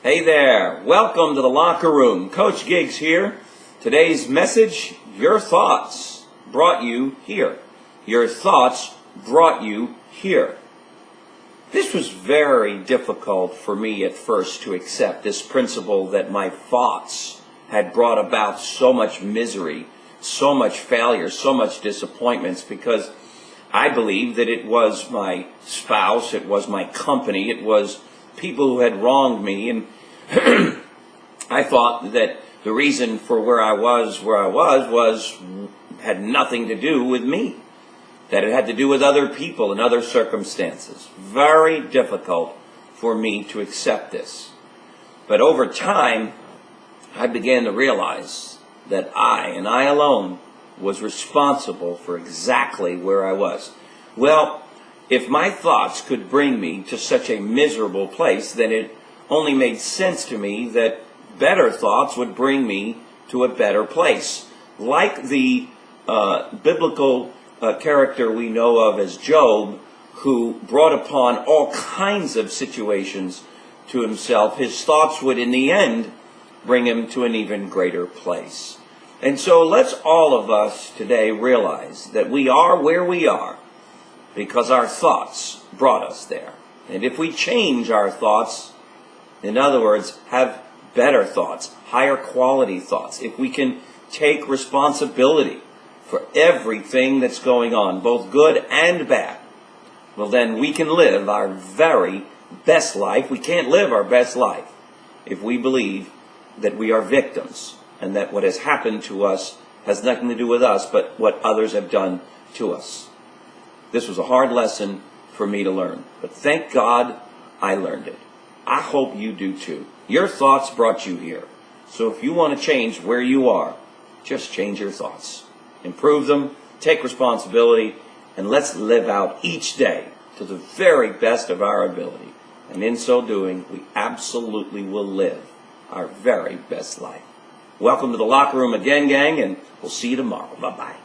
Hey there, welcome to the locker room. Coach Giggs here. Today's message, your thoughts brought you here. Your thoughts brought you here. This was very difficult for me at first to accept, this principle that my thoughts had brought about so much misery, so much failure, so much disappointments, because I believed that it was my spouse, it was my company, it was people who had wronged me, and I thought that the reason for where I was had nothing to do with me, that it had to do with other people and other circumstances. Very difficult for me to accept this. But over time, I began to realize that I, and I alone, was responsible for exactly where I was. Well, if my thoughts could bring me to such a miserable place, then it only made sense to me that better thoughts would bring me to a better place. Like the biblical character we know of as Job, who brought upon all kinds of situations to himself, his thoughts would in the end bring him to an even greater place. And so let's all of us today realize that we are where we are because our thoughts brought us there. And if we change our thoughts, in other words, have better thoughts, higher quality thoughts, if we can take responsibility for everything that's going on, both good and bad, well then we can live our very best life. We can't live our best life if we believe that we are victims and that what has happened to us has nothing to do with us but what others have done to us. This was a hard lesson for me to learn, but thank God I learned it. I hope you do too. Your thoughts brought you here. So if you want to change where you are, just change your thoughts. Improve them, take responsibility, and let's live out each day to the very best of our ability. And in so doing, we absolutely will live our very best life. Welcome to the locker room again, gang, and we'll see you tomorrow. Bye-bye.